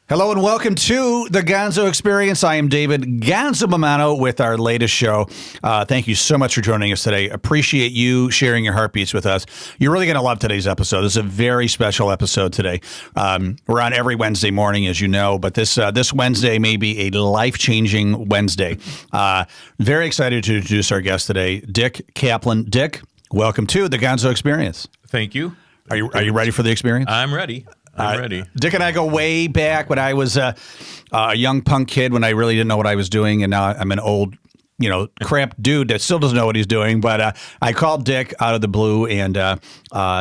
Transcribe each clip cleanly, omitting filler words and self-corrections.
Hello and welcome to the Gonzo Experience. I am David Gonzo Mamano with our latest show. Thank you so much for joining us today. Appreciate you sharing your heartbeats with us. You're really going to love today's episode. This is a very special episode today. We're on every Wednesday morning, as you know, but this Wednesday may be a life-changing Wednesday. Very excited to introduce our guest today, Dick Kaplan. Dick, welcome to the Gonzo Experience. Thank you. Are you ready for the experience? I'm ready. I'm ready. Dick and I go way back when I was a young punk kid when I really didn't know what I was doing, and now I'm an old, crap dude that still doesn't know what he's doing. But I called Dick out of the blue and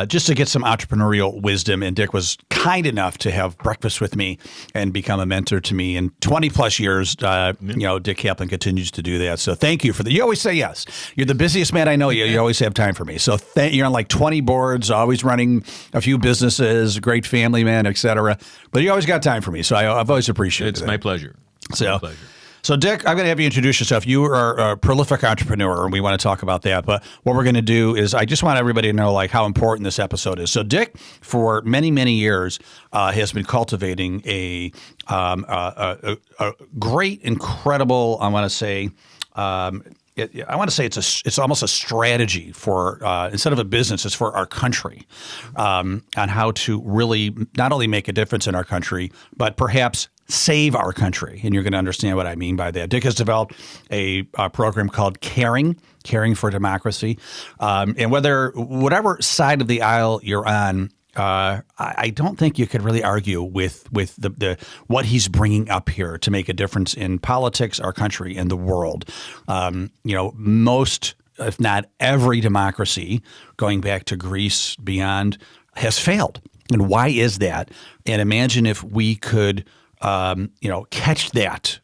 just to get some entrepreneurial wisdom, and Dick was kind enough to have breakfast with me and become a mentor to me. In 20 plus years, Dick Kaplan continues to do that. So thank you for that. You always say yes. You're the busiest man I know. You always have time for me. So you're on like 20 boards, always running a few businesses, great family man, etc. But you always got time for me. So I've always appreciated it. It's my pleasure. So, Dick, I'm going to have you introduce yourself. You are a prolific entrepreneur, and we want to talk about that. But what we're going to do is I just want everybody to know like how important this episode is. So, Dick, for many, many years, has been cultivating a great, incredible, I want to say it's almost a strategy for instead of a business, it's for our country on how to really not only make a difference in our country, but perhaps save our country. And you're going to understand what I mean by that. Dick has developed a program called Caring for Democracy. And whatever side of the aisle you're on, I don't think you could really argue with the what he's bringing up here to make a difference in politics, our country, and the world. Most, if not every democracy, going back to Greece beyond, has failed. And why is that? And imagine if we could catch that,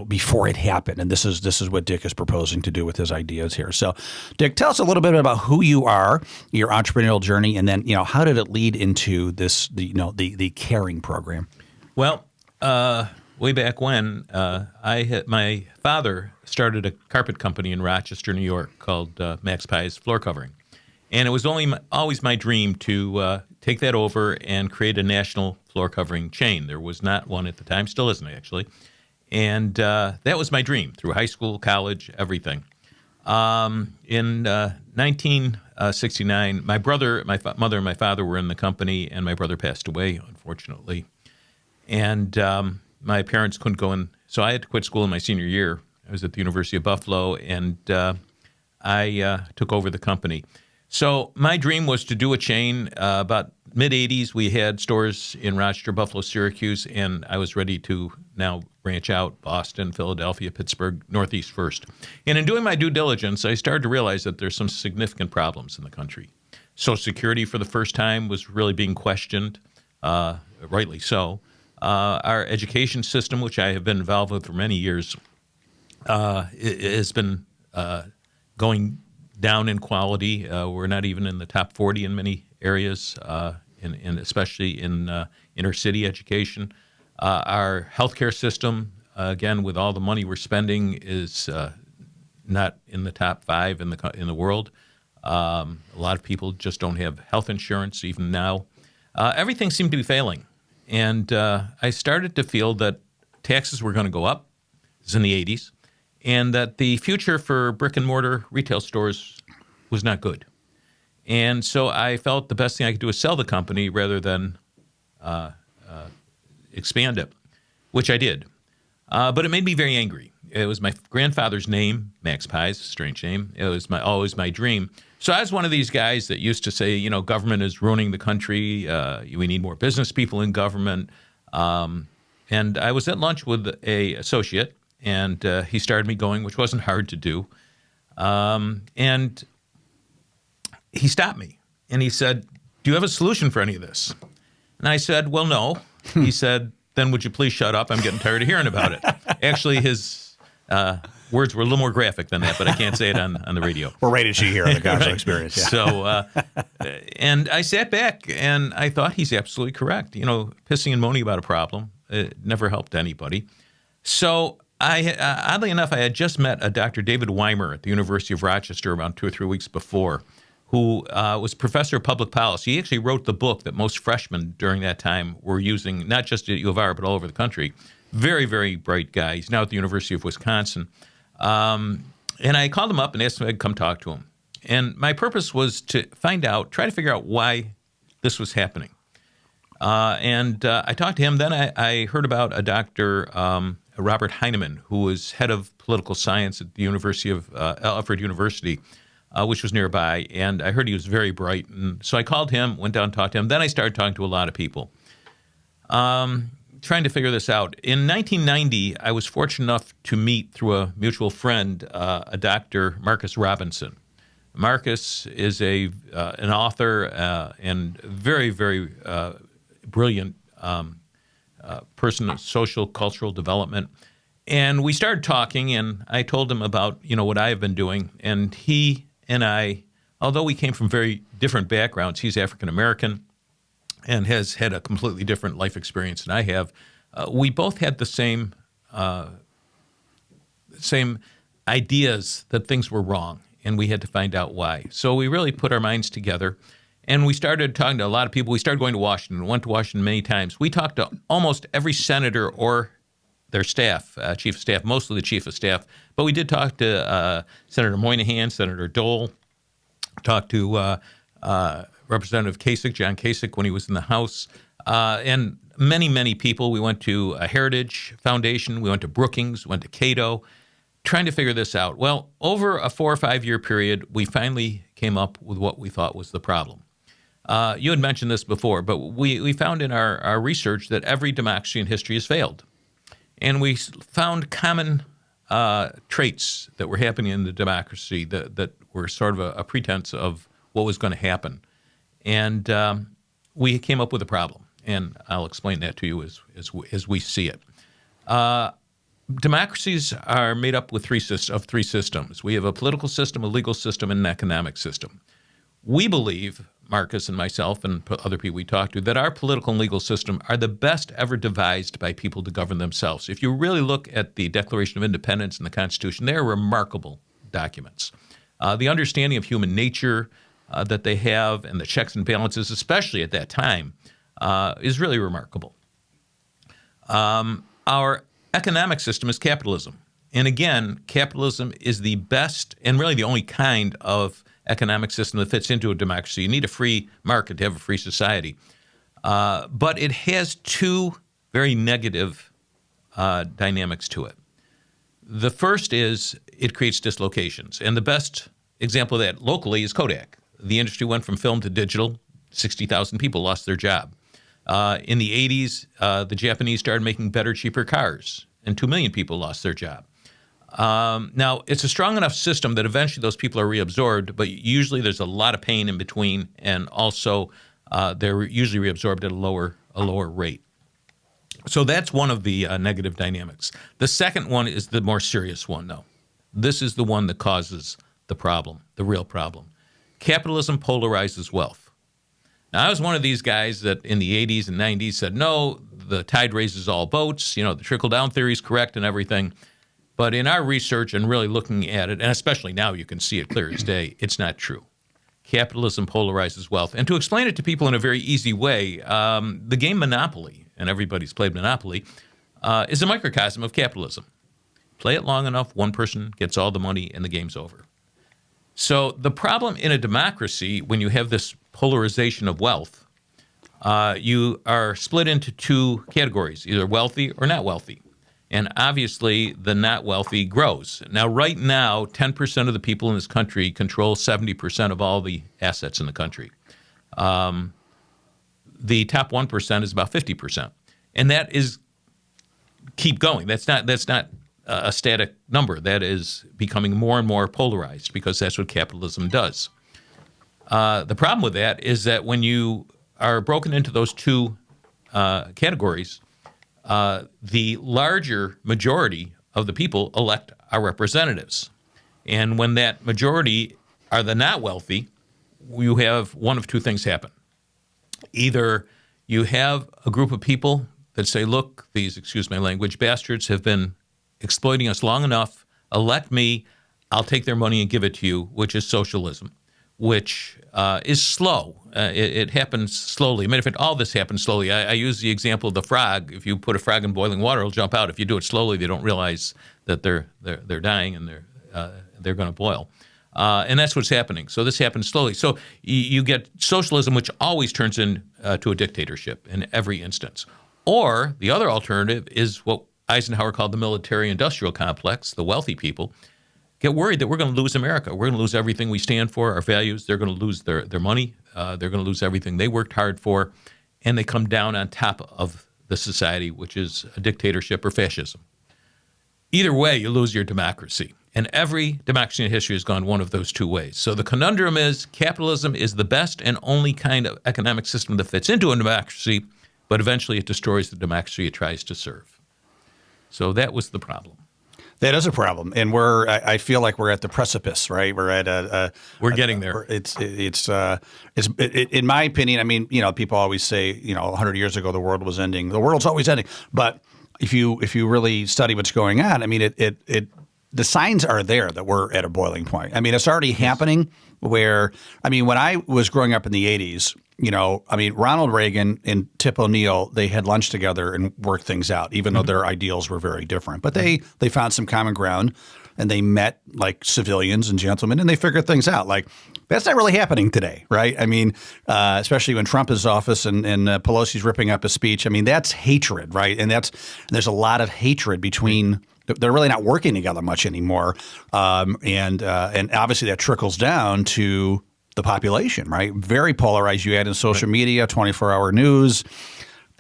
before it happened. And this is what Dick is proposing to do with his ideas here. So, Dick, tell us a little bit about who you are, your entrepreneurial journey, and then, how did it lead into this, the Caring program? Well, way back when, my father started a carpet company in Rochester, New York called Max Pie's Floor Covering. And it was always my dream to take that over and create a national floor covering chain. There was not one at the time, still isn't actually. And that was my dream through high school, college, everything. In 1969, my brother, my mother, and my father were in the company, and my brother passed away, unfortunately. And my parents couldn't go in, so I had to quit school in my senior year. I was at the University of Buffalo, and I took over the company. So my dream was to do a chain. About mid-'80s, we had stores in Rochester, Buffalo, Syracuse, and I was ready to now branch out Boston, Philadelphia, Pittsburgh, Northeast first. And in doing my due diligence, I started to realize that there's some significant problems in the country. Social Security for the first time was really being questioned, rightly so. Our education system, which I have been involved with for many years, has been going down in quality. We're not even in the top 40 in many areas, especially in inner city education. Our healthcare system, again, with all the money we're spending, is not in the top 5 in the world. A lot of people just don't have health insurance even now. Everything seemed to be failing, and I started to feel that taxes were going to go up. This is in the 80s. And that the future for brick and mortar retail stores was not good. And so I felt the best thing I could do was sell the company rather than expand it, which I did. But it made me very angry. It was my grandfather's name, Max Pie's, a strange name. It was always my dream. So I was one of these guys that used to say, government is ruining the country. We need more business people in government. And I was at lunch with an associate, and he started me going, which wasn't hard to do. And he stopped me, and he said, "Do you have a solution for any of this?" And I said, "Well, no." He said, "Then would you please shut up? I'm getting tired of hearing about it." Actually, his words were a little more graphic than that, but I can't say it on the radio. We're rated G here on the Gonzo Right. Experience. Yeah. So, and I sat back, and I thought he's absolutely correct. Pissing and moaning about a problem, it never helped anybody. So oddly enough, I had just met a Dr. David Weimer at the University of Rochester about 2 or 3 weeks before, who was professor of public policy. He actually wrote the book that most freshmen during that time were using, not just at U of R, but all over the country. Very, very bright guy. He's now at the University of Wisconsin. And I called him up and asked him if I'd come talk to him. And my purpose was to try to figure out why this was happening. I talked to him. Then I heard about a Dr. Robert Heinemann, who was head of political science at the University of Alfred University, which was nearby. And I heard he was very bright. And so I called him, went down and talked to him. Then I started talking to a lot of people, trying to figure this out. In 1990, I was fortunate enough to meet through a mutual friend, a Dr. Marcus Robinson. Marcus is an author and very, very brilliant person of social, cultural development. And we started talking, and I told him about, what I have been doing. And he and I, although we came from very different backgrounds, he's African American and has had a completely different life experience than I have. We both had the same ideas that things were wrong, and we had to find out why. So we really put our minds together, and we started talking to a lot of people. We started going to Washington. We went to Washington many times. We talked to almost every senator or their staff, chief of staff, mostly the chief of staff. But we did talk to Senator Moynihan, Senator Dole, talked to Representative Kasich, John Kasich, when he was in the House, and many, many people. We went to a Heritage Foundation. We went to Brookings, went to Cato, trying to figure this out. Well, over a 4 or 5 year period, we finally came up with what we thought was the problem. You had mentioned this before, but we found in our research that every democracy in history has failed. And we found common traits that were happening in the democracy that were sort of a pretense of what was going to happen. And we came up with a problem, and I'll explain that to you as we see it. Democracies are made up with three systems. We have a political system, a legal system, and an economic system. We believe, Marcus and myself and other people we talked to, that our political and legal system are the best ever devised by people to govern themselves. If you really look at the Declaration of Independence and the Constitution, they are remarkable documents. The understanding of human nature that they have and the checks and balances, especially at that time, is really remarkable. Our economic system is capitalism. And again, capitalism is the best and really the only kind of economic system that fits into a democracy. You need a free market to have a free society. But it has two very negative dynamics to it. The first is it creates dislocations. And the best example of that locally is Kodak. The industry went from film to digital. 60,000 people lost their job. In the 80s, the Japanese started making better, cheaper cars, and 2 million people lost their job. Now, it's a strong enough system that eventually those people are reabsorbed, but usually there's a lot of pain in between, and also they're usually reabsorbed at a lower rate. So that's one of the negative dynamics. The second one is the more serious one, though. This is the one that causes the problem, the real problem. Capitalism polarizes wealth. Now, I was one of these guys that in the 80s and 90s said, no, the tide raises all boats, the trickle-down theory is correct and everything. But in our research and really looking at it, and especially now you can see it clear as day, it's not true. Capitalism polarizes wealth. And to explain it to people in a very easy way, the game Monopoly, and everybody's played Monopoly, is a microcosm of capitalism. Play it long enough, one person gets all the money, and the game's over. So the problem in a democracy, when you have this polarization of wealth, you are split into two categories, either wealthy or not wealthy. And obviously, the not wealthy grows. Now, right now, 10% of the people in this country control 70% of all the assets in the country. The top 1% is about 50%. And that is keep going. That's not a static number. That is becoming more and more polarized because that's what capitalism does. The problem with that is that when you are broken into those two categories, the larger majority of the people elect our representatives. And when that majority are the not wealthy, you have one of two things happen. Either you have a group of people that say, look, these, excuse my language, bastards have been exploiting us long enough. Elect me. I'll take their money and give it to you, which is socialism. which is slow. It happens slowly. Matter of fact, all this happens slowly. I use the example of the frog. If you put a frog in boiling water, it'll jump out. If you do it slowly, they don't realize that they're dying and they're going to boil. And that's what's happening. So this happens slowly. So you get socialism, which always turns into a dictatorship in every instance. Or the other alternative is what Eisenhower called the military-industrial complex. The wealthy people get worried that we're going to lose America. We're going to lose everything we stand for, our values. They're going to lose their money. They're going to lose everything they worked hard for. And they come down on top of the society, which is a dictatorship or fascism. Either way, you lose your democracy. And every democracy in history has gone one of those two ways. So the conundrum is capitalism is the best and only kind of economic system that fits into a democracy, but eventually it destroys the democracy it tries to serve. So that was the problem. That is a problem, and I feel like we're at the precipice, right? We're at we're getting there. It's in my opinion. I mean, people always say, 100 years ago the world was ending. The world's always ending, but if you really study what's going on, I mean, the signs are there that we're at a boiling point. I mean, it's already happening. When I was growing up in the 80s. Ronald Reagan and Tip O'Neill, they had lunch together and worked things out, even though their ideals were very different. But they found some common ground, and they met like civilians and gentlemen, and they figured things out. Like, that's not really happening today, right? I mean, especially when Trump is in office and Pelosi's ripping up his speech. I mean, that's hatred, right? And there's a lot of hatred between. They're really not working together much anymore, and obviously that trickles down to the population, right? Very polarized. You add in social media, 24-hour news,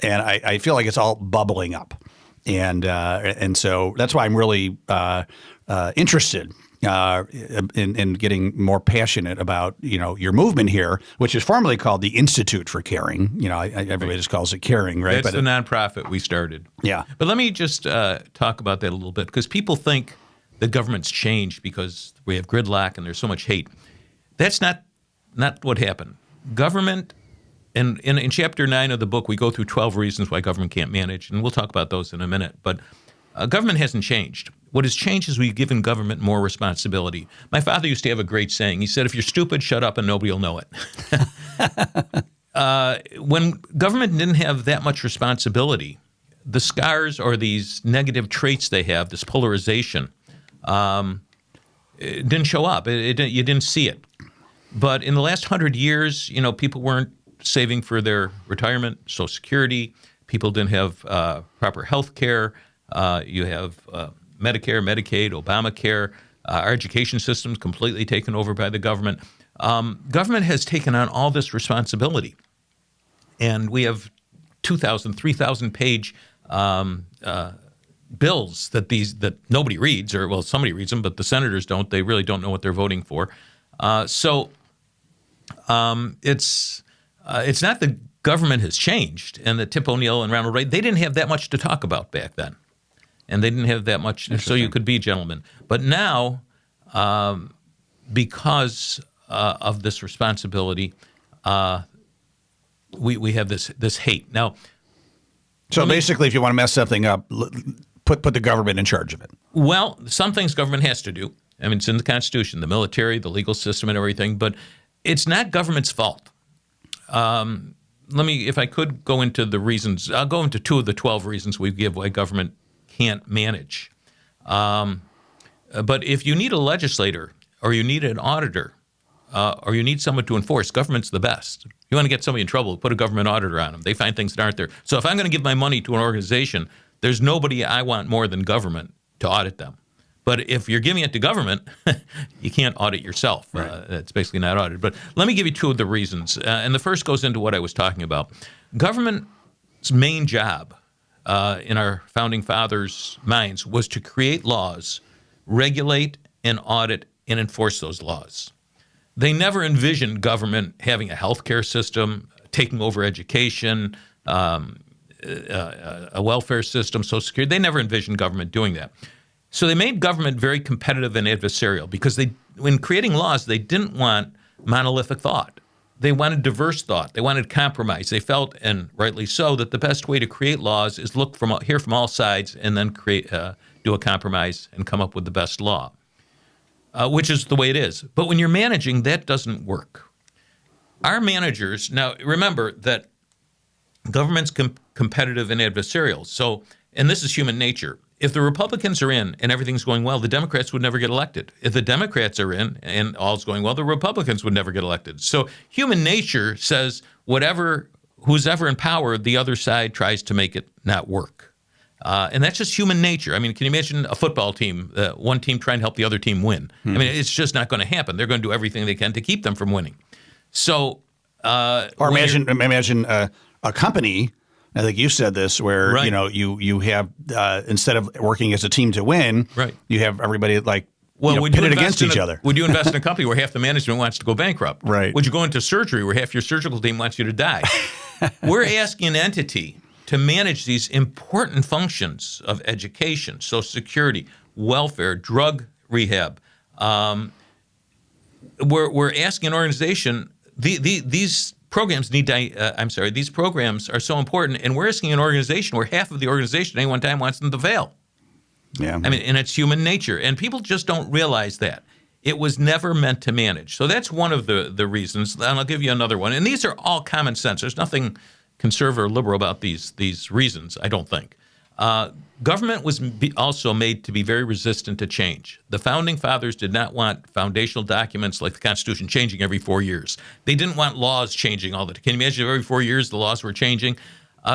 and I feel like it's all bubbling up, and so that's why I'm really interested in getting more passionate about your movement here, which is formerly called the Institute for Caring. Everybody just calls it Caring, right? That's the nonprofit we started. Yeah, but let me just talk about that a little bit, because people think the government's changed because we have gridlock and there's so much hate. That's not what happened. Government, and in Chapter 9 of the book, we go through 12 reasons why government can't manage, and we'll talk about those in a minute. But government hasn't changed. What has changed is we've given government more responsibility. My father used to have a great saying. He said, if you're stupid, shut up and nobody will know it. When government didn't have that much responsibility, the scars or these negative traits they have, this polarization, it didn't show up. You didn't see it. But in the last 100 years, people weren't saving for their retirement, Social Security. People didn't have proper health care. You have Medicare, Medicaid, Obamacare. Our education system's completely taken over by the government. Government has taken on all this responsibility. And we have 2,000, 3,000-page bills that nobody reads, or, well, somebody reads them, but the senators don't. They really don't know what they're voting for. It's not the government has changed, and that Tip O'Neill and Ronald Reagan, they didn't have that much to talk about back then, and they didn't have that much, so you could be gentlemen. But now, because of this responsibility, we have this hate now. So basically, if you want to mess something up, put the government in charge of it. Well, some things government has to do. I mean, it's in the Constitution, the military, the legal system, and everything. But it's not government's fault. If I could go into the reasons, I'll go into 2 of the 12 reasons we give why government can't manage. But if you need a legislator, or you need an auditor, or you need someone to enforce, government's the best. You want to get somebody in trouble, put a government auditor on them. They find things that aren't there. So if I'm going to give my money to an organization, there's nobody I want more than government to audit them. But if you're giving it to government, you can't audit yourself. Right. It's basically not audited. But let me give you 2 of the reasons. And the first goes into what I was talking about. Government's main job in our founding fathers' minds was to create laws, regulate and audit and enforce those laws. They never envisioned government having a healthcare system, taking over education, a welfare system, Social Security. They never envisioned government doing that. So they made government very competitive and adversarial because when creating laws, they didn't want monolithic thought. They wanted diverse thought. They wanted compromise. They felt, and rightly so, that the best way to create laws is hear from all sides and then do a compromise and come up with the best law. which is the way it is. But when you're managing, that doesn't work. Our managers, now remember that government's competitive and adversarial. So, and this is human nature. If the Republicans are in and everything's going well, the Democrats would never get elected. If the Democrats are in and all's going well, the Republicans would never get elected. So human nature says who's ever in power, the other side tries to make it not work. And that's just human nature. I mean, can you imagine a football team, one team trying to help the other team win? I mean, it's just not going to happen. They're going to do everything they can to keep them from winning. So, or imagine a company. I think you said this, where you have instead of working as a team to win, you have everybody pitted against each other. Would you invest in a company where half the management wants to go bankrupt? Right. Would you go into surgery where half your surgical team wants you to die? We're asking an entity to manage these important functions of education, Social Security, welfare, drug rehab. We're asking an organization. These programs these programs are so important, and we're asking an organization where half of the organization at any one time wants them to fail. Yeah. I mean, and it's human nature, and people just don't realize that. It was never meant to manage. So that's one of the reasons, and I'll give you another one. And these are all common sense. There's nothing conservative or liberal about these reasons, I don't think. Government was also made to be very resistant to change. The Founding Fathers did not want foundational documents like the Constitution changing every 4 years. They didn't want laws changing all the time. Can you imagine if every 4 years the laws were changing?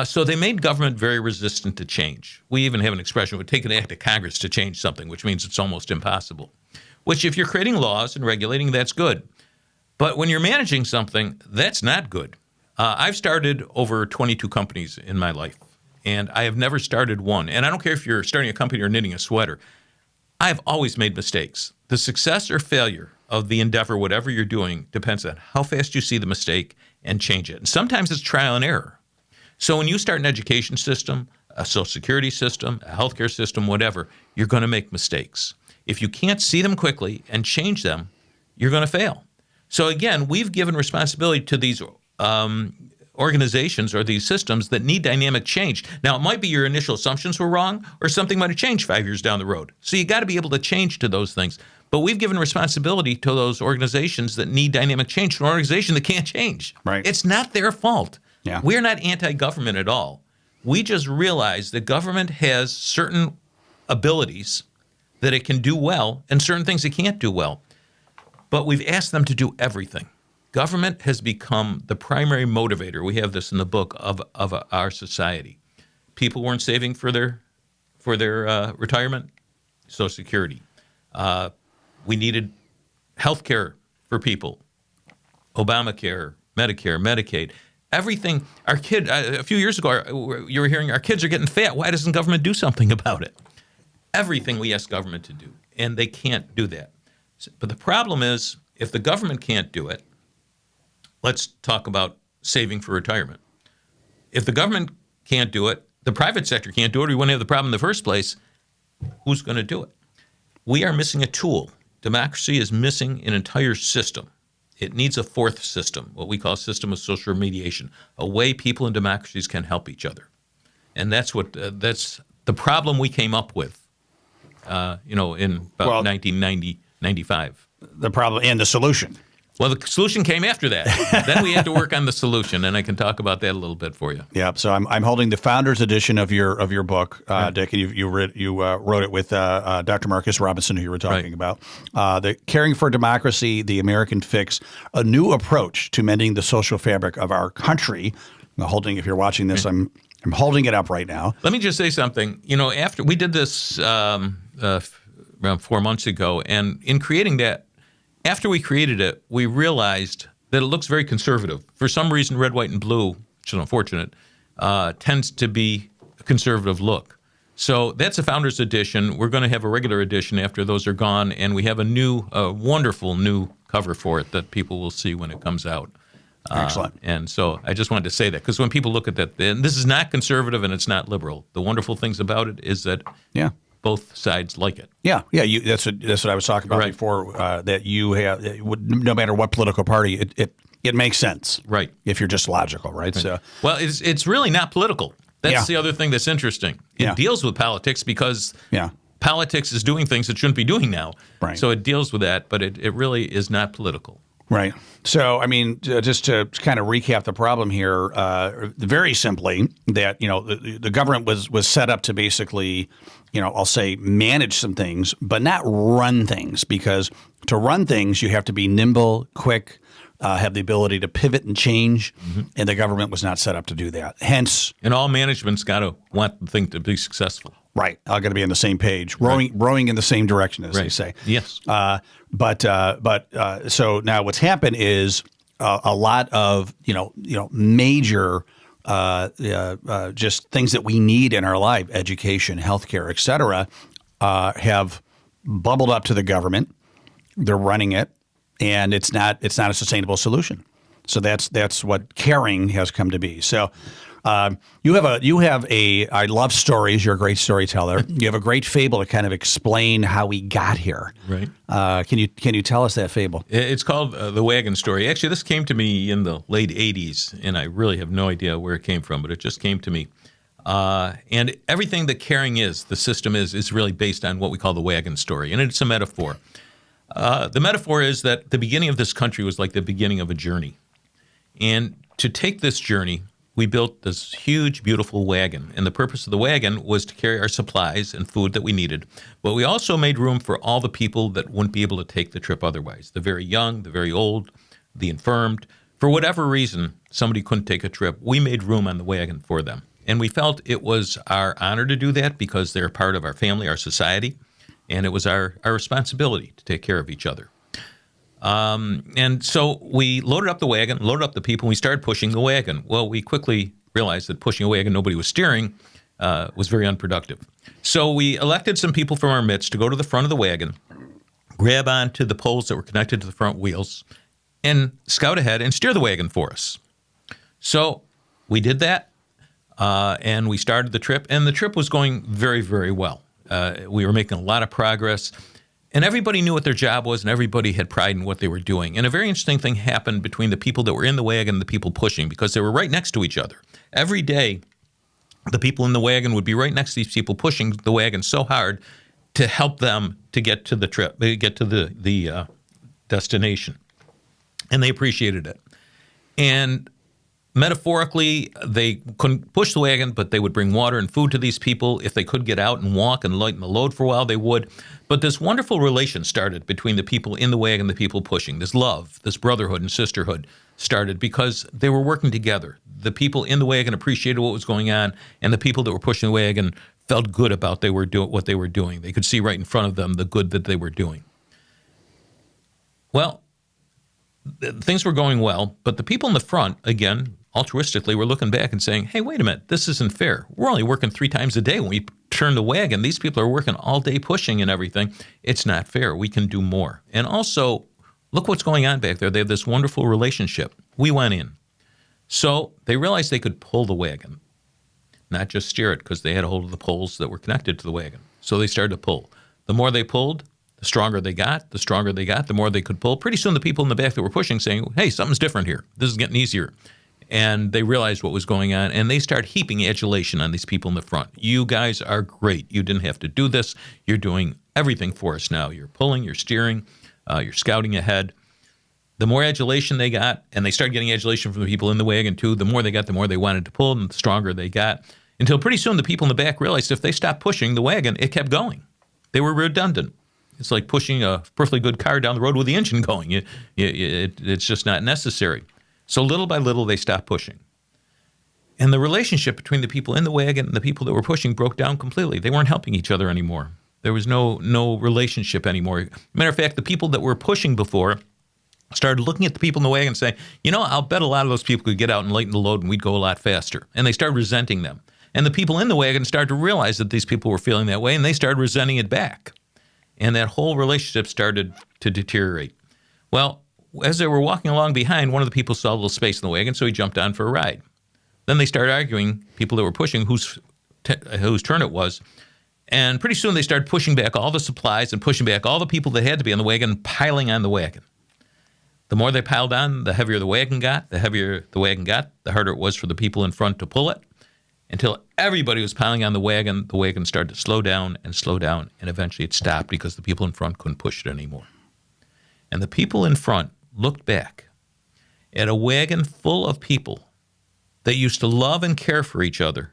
So they made government very resistant to change. We even have an expression, it would take an act of Congress to change something, which means it's almost impossible. Which if you're creating laws and regulating, that's good. But when you're managing something, that's not good. I've started over 22 companies in my life. And I have never started one. And I don't care if you're starting a company or knitting a sweater. I've always made mistakes. The success or failure of the endeavor, whatever you're doing, depends on how fast you see the mistake and change it. And sometimes it's trial and error. So when you start an education system, a Social Security system, a healthcare system, whatever, you're going to make mistakes. If you can't see them quickly and change them, you're going to fail. So again, we've given responsibility to these organizations or these systems that need dynamic change. Now, it might be your initial assumptions were wrong, or something might have changed 5 years down the road. So you got to be able to change to those things. But we've given responsibility to those organizations that need dynamic change to an organization that can't change. Right. It's not their fault. Yeah. We're not anti-government at all. We just realize that government has certain abilities that it can do well and certain things it can't do well. But we've asked them to do everything. Government has become the primary motivator. We have this in the book of our society. People weren't saving for their retirement, Social Security. We needed health care for people, Obamacare, Medicare, Medicaid, everything. Our kid, a few years ago, you were hearing our kids are getting fat. Why doesn't government do something about it? Everything we ask government to do, and they can't do that. But the problem is, if the government can't do it, let's talk about saving for retirement. If the government can't do it, the private sector can't do it, or we wouldn't have the problem in the first place. Who's going to do it? We are missing a tool. Democracy is missing an entire system. It needs a fourth system, what we call a system of social remediation, a way people in democracies can help each other. And that's the problem we came up with, in about 1990, 95. The problem and the solution. Well, the solution came after that. Then we had to work on the solution, and I can talk about that a little bit for you. Yeah. So I'm holding the founder's edition of your book, Dick, and you wrote it with Dr. Marcus Robinson, who you were talking about. The Caring for Democracy: The American Fix: A New Approach to Mending the Social Fabric of Our Country. If you're watching this, I'm holding it up right now. Let me just say something. After we did this around 4 months ago, and in creating that. After we created it, we realized that it looks very conservative. For some reason, red, white, and blue, which is unfortunate, tends to be a conservative look. So that's a founder's edition. We're going to have a regular edition after those are gone, and we have a wonderful new cover for it that people will see when it comes out. Excellent. And so I just wanted to say that, because when people look at that, and this is not conservative and it's not liberal. The wonderful things about it is that both sides like it. Yeah. That's what I was talking about before. That you have, no matter what political party, it makes sense. Right. If you're just logical, right? So, well, it's really not political. That's the other thing that's interesting. It deals with politics because politics is doing things it shouldn't be doing now. Right. So it deals with that, but it really is not political. Right. So, I mean, just to kind of recap the problem here, very simply, that the government was set up to basically, I'll say manage some things, but not run things, because to run things you have to be nimble, quick, have the ability to pivot and change, and the government was not set up to do that. Hence, and all management's got to want the thing to be successful. Right. All got to be on the same page, rowing in the same direction, as they say. Yes. But so now what's happened is a lot of major just things that we need in our life, education, healthcare, et cetera, have bubbled up to the government. They're running it, and it's not a sustainable solution. So that's what caring has come to be. So. You have a I love stories. You're a great storyteller. You have a great fable to kind of explain how we got here. Right. Can you tell us that fable? It's called The Wagon Story. Actually, this came to me in the late 80s, and I really have no idea where it came from, but it just came to me. And everything that caring is, the system is really based on what we call the wagon story, and it's a metaphor. The metaphor is that the beginning of this country was like the beginning of a journey. And to take this journey, we built this huge, beautiful wagon, and the purpose of the wagon was to carry our supplies and food that we needed. But we also made room for all the people that wouldn't be able to take the trip otherwise, the very young, the very old, the infirmed. For whatever reason, somebody couldn't take a trip. We made room on the wagon for them. And we felt it was our honor to do that because they're part of our family, our society, and it was our responsibility to take care of each other. And so we loaded up the wagon, loaded up the people, and we started pushing the wagon. Well, we quickly realized that pushing a wagon nobody was steering was very unproductive. So we elected some people from our midst to go to the front of the wagon, grab onto the poles that were connected to the front wheels, and scout ahead and steer the wagon for us. So we did that, and we started the trip, and the trip was going very, very well. We were making a lot of progress. And everybody knew what their job was, and everybody had pride in what they were doing. And a very interesting thing happened between the people that were in the wagon and the people pushing, because they were right next to each other. Every day, the people in the wagon would be right next to these people pushing the wagon so hard to help them to get to the trip, get to the destination. And they appreciated it. And metaphorically, they couldn't push the wagon, but they would bring water and food to these people. If they could get out and walk and lighten the load for a while, they would. But this wonderful relation started between the people in the wagon and the people pushing. This love, this brotherhood and sisterhood started because they were working together. The people in the wagon appreciated what was going on, and the people that were pushing the wagon felt good about what they were doing. They could see right in front of them the good that they were doing. Well, things were going well, but the people in the front, again, altruistically, were looking back and saying, hey, wait a minute, this isn't fair. We're only working 3 times a day when we turn the wagon. These people are working all day pushing and everything. It's not fair. We can do more. And also, look what's going on back there. They have this wonderful relationship. We went in. So they realized they could pull the wagon, not just steer it, because they had a hold of the poles that were connected to the wagon. So they started to pull. The more they pulled, the stronger they got. The stronger they got, the more they could pull. Pretty soon the people in the back that were pushing saying, hey, something's different here. This is getting easier. And they realized what was going on, and they start heaping adulation on these people in the front. You guys are great. You didn't have to do this. You're doing everything for us now. You're pulling, you're steering, you're scouting ahead. The more adulation they got, and they started getting adulation from the people in the wagon too, the more they got, the more they wanted to pull, and the stronger they got, until pretty soon the people in the back realized if they stopped pushing the wagon, it kept going. They were redundant. It's like pushing a perfectly good car down the road with the engine going. It's just not necessary. So little by little, they stopped pushing. And the relationship between the people in the wagon and the people that were pushing broke down completely. They weren't helping each other anymore. There was no relationship anymore. Matter of fact, the people that were pushing before started looking at the people in the wagon and saying, I'll bet a lot of those people could get out and lighten the load and we'd go a lot faster. And they started resenting them. And the people in the wagon started to realize that these people were feeling that way, and they started resenting it back. And that whole relationship started to deteriorate. Well, as they were walking along behind, one of the people saw a little space in the wagon, so he jumped on for a ride. Then they started arguing, people that were pushing, whose turn it was. And pretty soon they started pushing back all the supplies and pushing back all the people that had to be on the wagon, piling on the wagon. The more they piled on, the heavier the wagon got. The heavier the wagon got, the harder it was for the people in front to pull it. until everybody was piling on the wagon started to slow down, and eventually it stopped because the people in front couldn't push it anymore. And the people in front looked back at a wagon full of people that used to love and care for each other,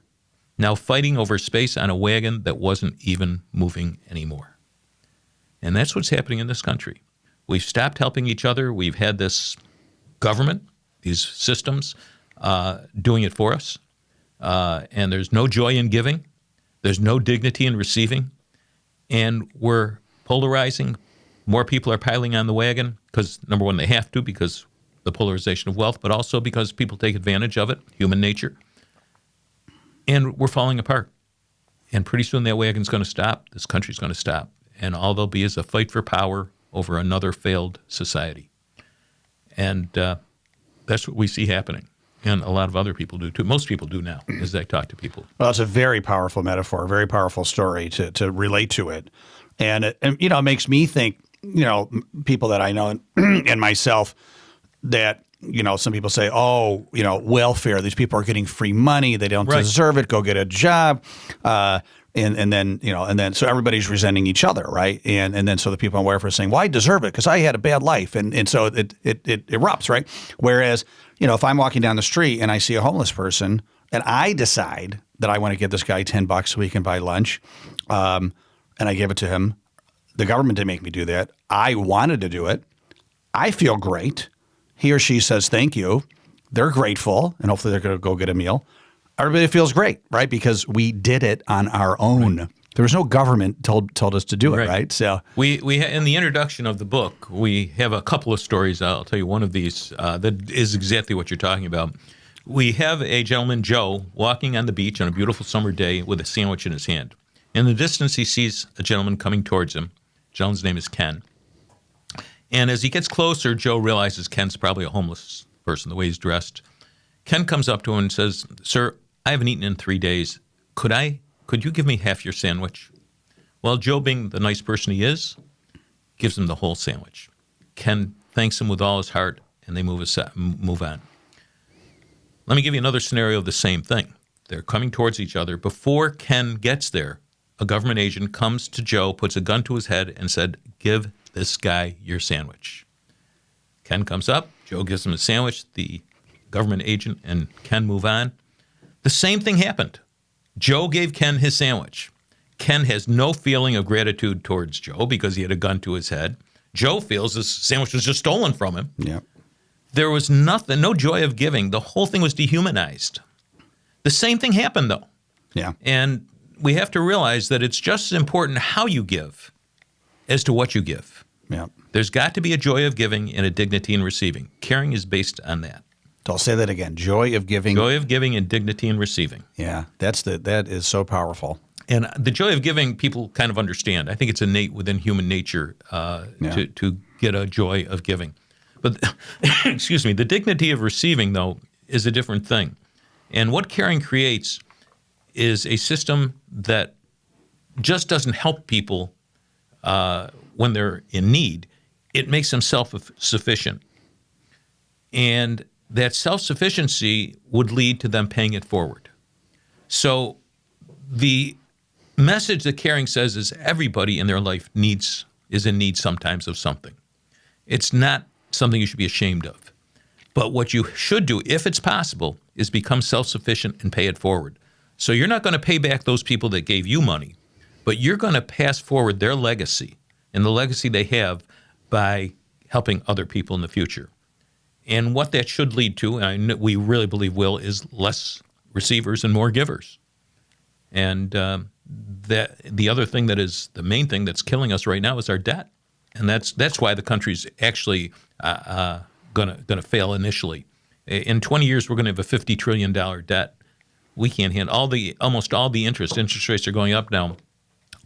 now fighting over space on a wagon that wasn't even moving anymore. And that's what's happening in this country. We've stopped helping each other. We've had this government, these systems, doing it for us. And there's no joy in giving. There's no dignity in receiving. And we're polarizing. More people are piling on the wagon because, number one, they have to because the polarization of wealth, but also because people take advantage of it, human nature. And we're falling apart. And pretty soon that wagon's going to stop. This country's going to stop. And all there'll be is a fight for power over another failed society. And that's what we see happening. And a lot of other people do too. Most people do now as I talk to people. Well, it's a very powerful metaphor, a very powerful story to relate to it. And it makes me think, people that I know and myself that, some people say, welfare, these people are getting free money. They don't deserve it. Go get a job. And then so everybody's resenting each other, right? And then so the people on welfare are saying, well, I deserve it because I had a bad life. And so it erupts, right? Whereas, if I'm walking down the street and I see a homeless person and I decide that I want to give this guy $10 so he can buy lunch, and I give it to him, the government didn't make me do that. I wanted to do it. I feel great. He or she says thank you. They're grateful, and hopefully they're going to go get a meal. Everybody feels great, right? Because we did it on our own. Right. There was no government told us to do it, right? So we in the introduction of the book, we have a couple of stories. I'll tell you one of these that is exactly what you're talking about. We have a gentleman, Joe, walking on the beach on a beautiful summer day with a sandwich in his hand. In the distance, he sees a gentleman coming towards him. The gentleman's name is Ken. And as he gets closer, Joe realizes Ken's probably a homeless person, the way he's dressed. Ken comes up to him and says, "Sir, I haven't eaten in 3 days. Could you give me half your sandwich?" Well, Joe, being the nice person he is, gives him the whole sandwich. Ken thanks him with all his heart, and they move on. Let me give you another scenario of the same thing. They're coming towards each other. Before Ken gets there, a government agent comes to Joe, puts a gun to his head, and said, "Give this guy your sandwich." Ken comes up. Joe gives him a sandwich. The government agent and Ken move on. The same thing happened. Joe gave Ken his sandwich. Ken has no feeling of gratitude towards Joe because he had a gun to his head. Joe feels his sandwich was just stolen from him. Yeah. There was nothing, no joy of giving. The whole thing was dehumanized. The same thing happened, though. Yeah. And we have to realize that it's just as important how you give as to what you give. Yeah. There's got to be a joy of giving and a dignity in receiving. Caring is based on that. I'll say that again. Joy of giving. Joy of giving and dignity in receiving. Yeah, that is so powerful. And the joy of giving, people kind of understand. I think it's innate within human nature to get a joy of giving. But, excuse me, the dignity of receiving, though, is a different thing. And what caring creates is a system that just doesn't help people when they're in need. It makes them self-sufficient. And that self-sufficiency would lead to them paying it forward. So the message that caring says is everybody in their life is in need sometimes of something. It's not something you should be ashamed of. But what you should do, if it's possible, is become self-sufficient and pay it forward. So you're not going to pay back those people that gave you money, but you're going to pass forward their legacy and the legacy they have by helping other people in the future. And what that should lead to, and we really believe will, is less receivers and more givers. And that the other thing that is the main thing that's killing us right now is our debt. And that's why the country's actually gonna fail initially. In 20 years, we're going to have a $50 trillion debt. We can't handle almost all the interest. Interest rates are going up now.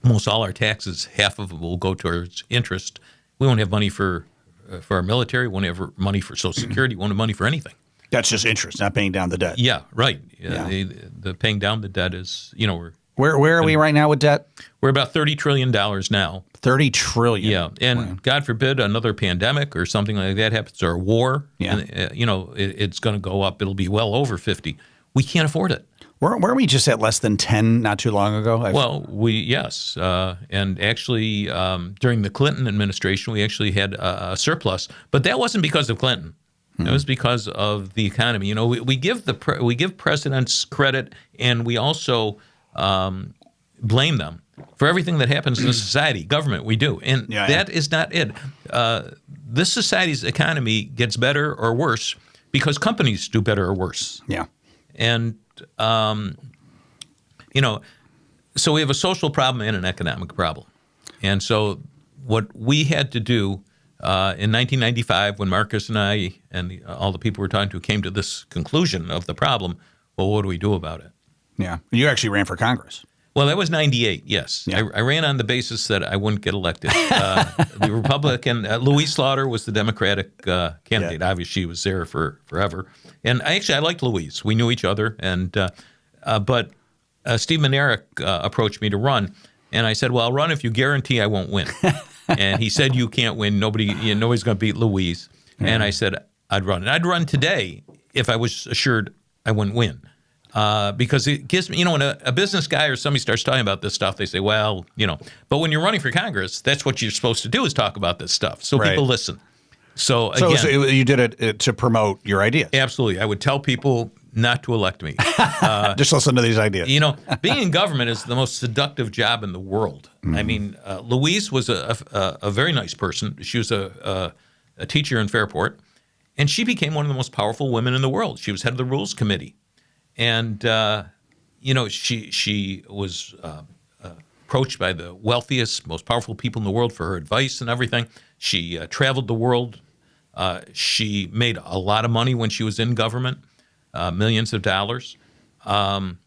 Almost all our taxes, half of it will go towards interest. We won't have money for our military. We won't have money for Social Security. We won't have money for anything. That's just interest, not paying down the debt. Yeah, right. Yeah. The paying down the debt is, Where are we right now with debt? We're about $30 trillion now. $30 trillion. Yeah, and God forbid another pandemic or something like that happens, or a war. Yeah. And, it's going to go up. It'll be well over 50. We can't afford it. Weren't we just at less than 10 not too long ago? Well, yes. And actually, during the Clinton administration, we actually had a surplus. But that wasn't because of Clinton. It was because of the economy. You know, we give presidents credit, and we also blame them for everything that happens in society, government. We do, and that is not it. This society's economy gets better or worse because companies do better or worse. Yeah, and you know, so we have a social problem and an economic problem, and so what we had to do. In 1995, when Marcus and I and all the people we're talking to came to this conclusion of the problem, well, what do we do about it? Yeah. You actually ran for Congress. Well, that was 98, yes. Yeah. I ran on the basis that I wouldn't get elected. The Republican, Louise Slaughter was the Democratic candidate. Yeah. Obviously, she was there forever. And I liked Louise. We knew each other. And but Steve Minerick approached me to run. And I said, well, I'll run if you guarantee I won't win. And he said, you can't win. Nobody's going to beat Louise. Mm-hmm. And I said, I'd run. And I'd run today if I was assured I wouldn't win. Because it gives me, when a business guy or somebody starts talking about this stuff, they say, well, but when you're running for Congress, that's what you're supposed to do is talk about this stuff. So people listen. So you did it to promote your ideas. Absolutely. I would tell people not to elect me. Just listen to these ideas. Being in government is the most seductive job in the world. Mm-hmm. I mean, Louise was a very nice person. She was a teacher in Fairport, and she became one of the most powerful women in the world. She was head of the Rules Committee. And, she was approached by the wealthiest, most powerful people in the world for her advice and everything. She traveled the world. She made a lot of money when she was in government. Millions of dollars, and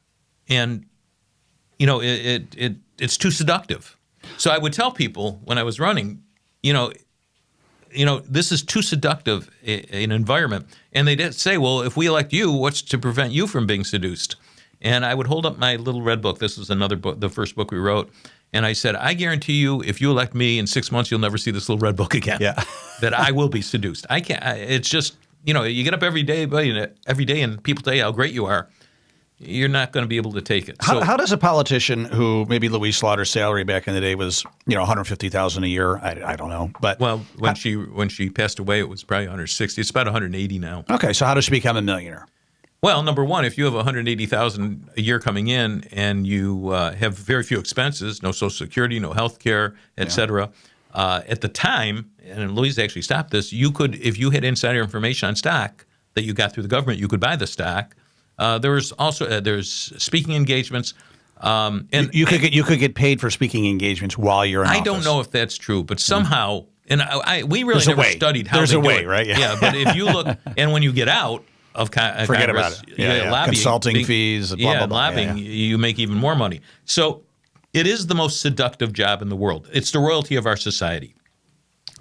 it's too seductive. So I would tell people when I was running, this is too seductive an environment, and they did say, well, if we elect you, what's to prevent you from being seduced? And I would hold up my little red book. This was another book, the first book we wrote, and I said, I guarantee you, if you elect me in 6 months, you'll never see this little red book again. Yeah, that I will be seduced. I can't. It's just. You get up every day, and people tell you how great you are. You're not going to be able to take it. How does a politician who maybe Louise Slaughter's salary back in the day was, $150,000 a year? I don't know, but when she passed away, it was probably 160. It's about 180 now. Okay, so how does she become a millionaire? Well, number one, if you have 180,000 a year coming in and you have very few expenses, no Social Security, no health care, et cetera. At the time, and Louise actually stopped this, you could, if you had insider information on stock that you got through the government, you could buy the stock. There's speaking engagements. And you could get paid for speaking engagements while you're in office. I don't know if that's true, but somehow, and we really never studied how There's they a do way, it. right? Yeah, but if you look, and when you get out of Forget Congress, about it. Lobbying, Consulting fees, blah, blah, blah. Lobbying, you make even more money. So it is the most seductive job in the world. It's the royalty of our society.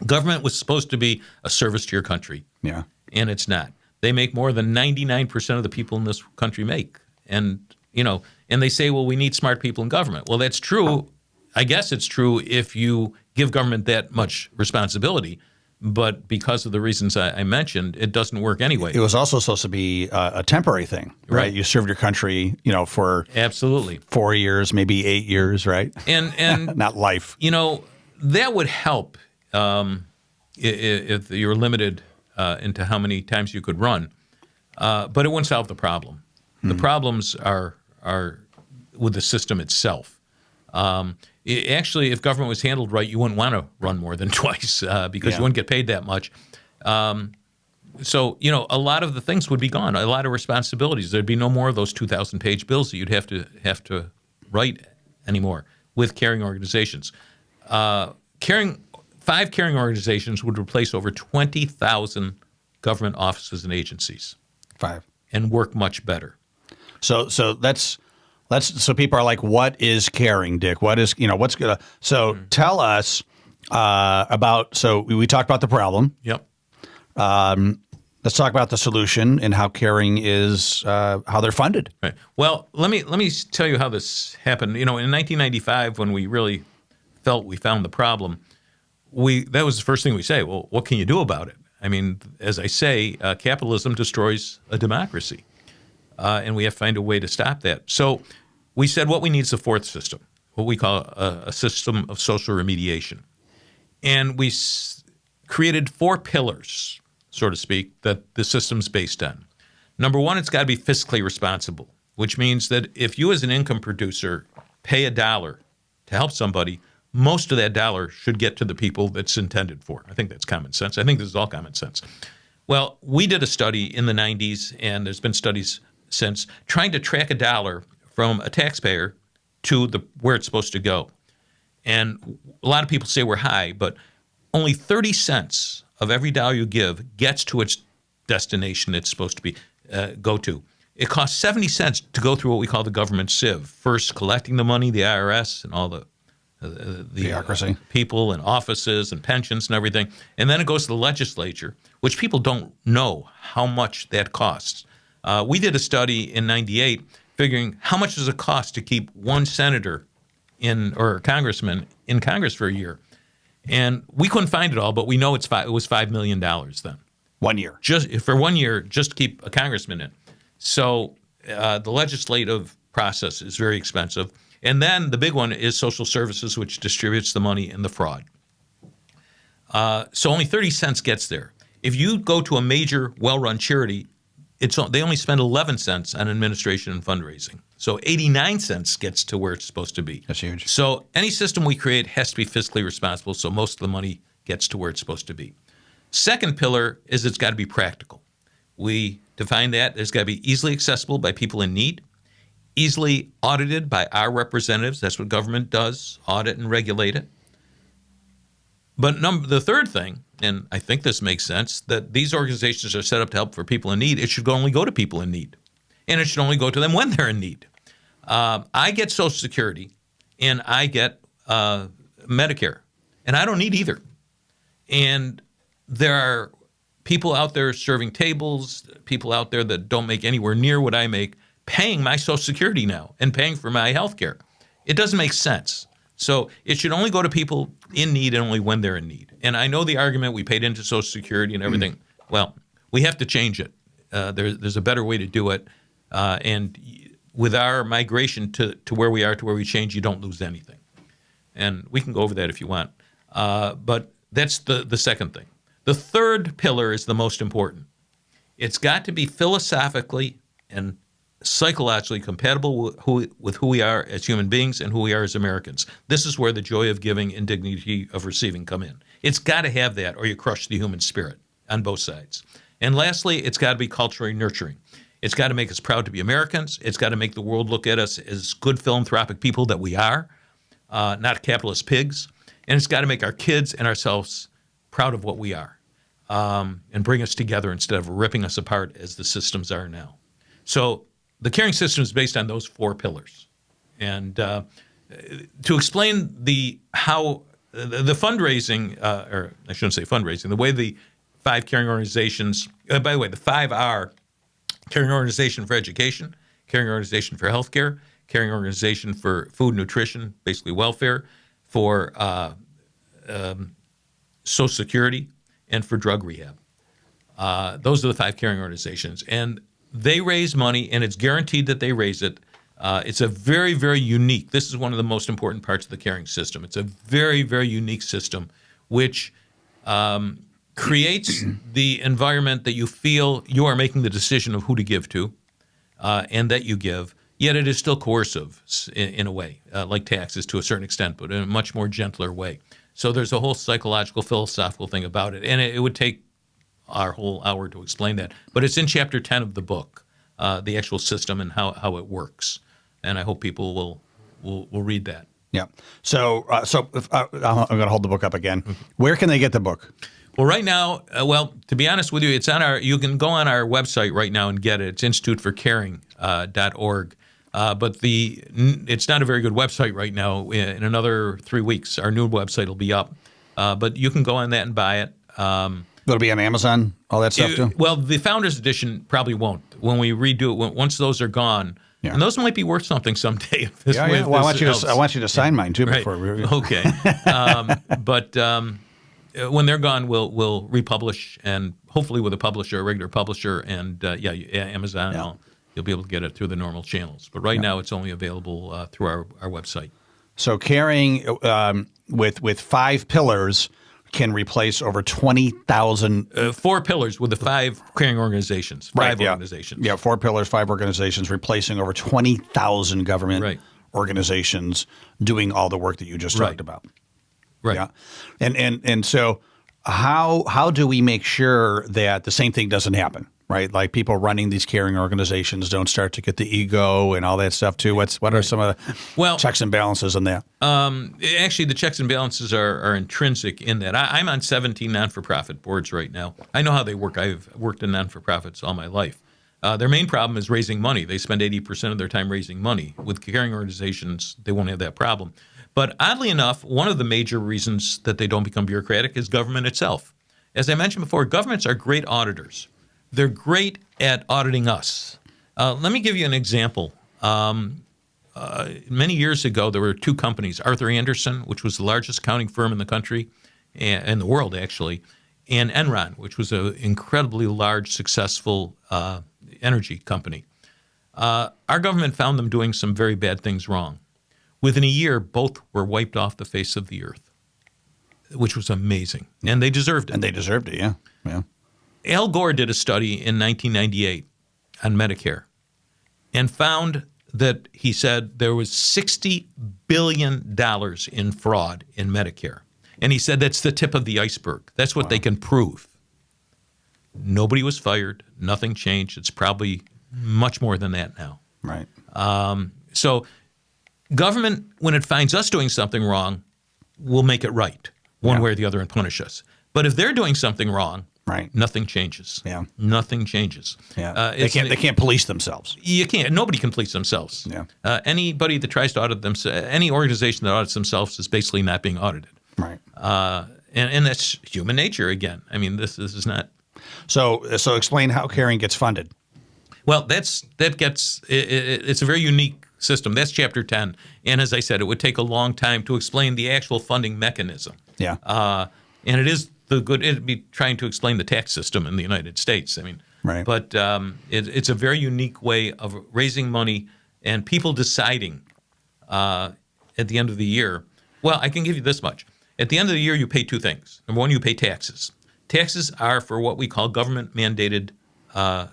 Government was supposed to be a service to your country. Yeah. And it's not. They make more than 99% of the people in this country make. And, and they say, well, we need smart people in government. Well, that's true. I guess it's true if you give government that much responsibility. But because of the reasons I mentioned, it doesn't work anyway. It was also supposed to be a temporary thing, right? You served your country, for absolutely 4 years, maybe 8 years, right? And not life. That would help if you're limited into how many times you could run, but it wouldn't solve the problem. The problems are with the system itself. Actually, if government was handled right, you wouldn't want to run more than twice because you wouldn't get paid that much. So, a lot of the things would be gone, a lot of responsibilities. There'd be no more of those 2,000-page bills that you'd have to write anymore with caring organizations. Five caring organizations would replace over 20,000 government offices and agencies. 5. And work much better. So so people are like, what is caring, Dick? What is, what's good? So tell us about, so we talked about the problem. Yep. Let's talk about the solution and how caring is, how they're funded. Right. Well, let me tell you how this happened. In 1995, when we really felt we found the problem, that was the first thing we say. Well, what can you do about it? I mean, as I say, capitalism destroys a democracy. and we have to find a way to stop that. So we said what we need is a fourth system, what we call a system of social remediation. And we created 4 pillars, so to speak, that the system's based on. Number one, it's got to be fiscally responsible, which means that if you as an income producer pay $1 to help somebody, most of that dollar should get to the people that's intended for. I think that's common sense. I think this is all common sense. Well, we did a study in the 90s, and there's been studies since, trying to track $1 from a taxpayer to where it's supposed to go. And a lot of people say we're high, but only 30 cents of every dollar you give gets to its destination it's supposed to be go to. It costs 70 cents to go through what we call the government sieve. First, collecting the money, the IRS, and all the bureaucracy, people and offices and pensions and everything. And then it goes to the legislature, which people don't know how much that costs. We did a study in 98 figuring how much does it cost to keep one senator or congressman in Congress for a year. And we couldn't find it all, but we know it was $5 million then. 1 year. Just for 1 year, just to keep a congressman in. So the legislative process is very expensive. And then the big one is social services, which distributes the money and the fraud. So only 30 cents gets there. If you go to a major, well-run charity, they only spend 11 cents on administration and fundraising. So 89 cents gets to where it's supposed to be. That's huge. So any system we create has to be fiscally responsible, so most of the money gets to where it's supposed to be. Second pillar is it's got to be practical. We define that it's got to be easily accessible by people in need, easily audited by our representatives. That's what government does, audit and regulate it. But the third thing, and I think this makes sense, that these organizations are set up to help for people in need. It should only go to people in need. And it should only go to them when they're in need. I get Social Security, and I get Medicare, and I don't need either. And there are people out there serving tables, people out there that don't make anywhere near what I make, paying my Social Security now and paying for my health care. It doesn't make sense. So it should only go to people in need and only when they're in need. And I know the argument, we paid into Social Security and everything. Well, we have to change it. There's a better way to do it. And with our migration to where we are, to where we change, you don't lose anything. And we can go over that if you want. But that's the second thing. The third pillar is the most important. It's got to be philosophically and psychologically compatible with who we are as human beings and who we are as Americans. This is where the joy of giving and dignity of receiving come in. It's got to have that, or you crush the human spirit on both sides. And lastly, it's got to be culturally nurturing. It's got to make us proud to be Americans. It's got to make the world look at us as good philanthropic people that we are, not capitalist pigs. And it's got to make our kids and ourselves proud of what we are, and bring us together instead of ripping us apart as the systems are now. So the caring system is based on those 4 pillars. And to explain how the fundraising, or I shouldn't say fundraising, the way the 5 caring organizations, by the way, the 5 are caring organization for education, caring organization for healthcare, caring organization for food, nutrition, basically welfare, for Social Security, and for drug rehab. Those are the 5 caring organizations. And they raise money, and it's guaranteed that they raise it. It's a very, very unique, this is one of the most important parts of the caring system. It's a very, very unique system, which creates the environment that you feel you are making the decision of who to give to, and that you give, yet it is still coercive in a way, like taxes to a certain extent, but in a much more gentler way. So there's a whole psychological, philosophical thing about it, and it would take our whole hour to explain that. But it's in Chapter 10 of the book, the actual system and how it works. And I hope people will read that. Yeah. So if, I'm going to hold the book up again. Where can they get the book? Well, right now, to be honest with you, it's on you can go on our website right now and get it. It's instituteforcaring.org. But it's not a very good website right now. In another 3 weeks, our new website will be up. But you can go on that and buy it. It'll be on Amazon, all that stuff too? Well, the Founders Edition probably won't. When we redo it, once those are gone, and those might be worth something someday. If this Well, I want you to sign mine too before we review. Okay. But when they're gone, we'll republish, and hopefully with a regular publisher, and Amazon. you'll be able to get it through the normal channels. But right now, it's only available through our website. So caring with 5 pillars can replace over 20,000. 4 pillars with the 5 caring organizations. 5 organizations. Yeah, 4 pillars, 5 organizations, replacing over 20,000 government organizations doing all the work that you just talked about. Right. Yeah. And so how do we make sure that the same thing doesn't happen? Right, like people running these caring organizations don't start to get the ego and all that stuff too. What are some of the checks and balances on that? Actually, the checks and balances are intrinsic in that. I'm on 17 non-for-profit boards right now. I know how they work. I've worked in non-for-profits all my life. Their main problem is raising money. They spend 80% of their time raising money. With caring organizations, they won't have that problem. But oddly enough, one of the major reasons that they don't become bureaucratic is government itself. As I mentioned before, governments are great auditors. They're great at auditing us. Let me give you an example. Many years ago, there were 2 companies, Arthur Andersen, which was the largest accounting firm in the country, in the world actually, and Enron, which was an incredibly large, successful energy company. Our government found them doing some very bad things wrong. Within a year, both were wiped off the face of the earth, which was amazing. And they deserved it. And they deserved it, yeah. Al Gore did a study in 1998 on Medicare and found that he said there was $60 billion in fraud in Medicare. And he said that's the tip of the iceberg. That's what they can prove. Nobody was fired. Nothing changed. It's probably much more than that now. Right. So government, when it finds us doing something wrong, will make it right one way or the other and punish us. But if they're doing something wrong, nothing changes. Yeah. Nothing changes. Yeah. They can't police themselves. You can't. Nobody can police themselves. Yeah. Anybody that tries to audit themselves, any organization that audits themselves is basically not being audited. Right. And that's human nature again. I mean, this is not. So explain how caring gets funded. Well, it's a very unique system. That's Chapter 10. And as I said, it would take a long time to explain the actual funding mechanism. Yeah. And it'd be trying to explain the tax system in the United States. I mean, but it's a very unique way of raising money and people deciding at the end of the year. Well, I can give you this much. At the end of the year, you pay 2 things. Number one, you pay taxes. Taxes are for what we call government-mandated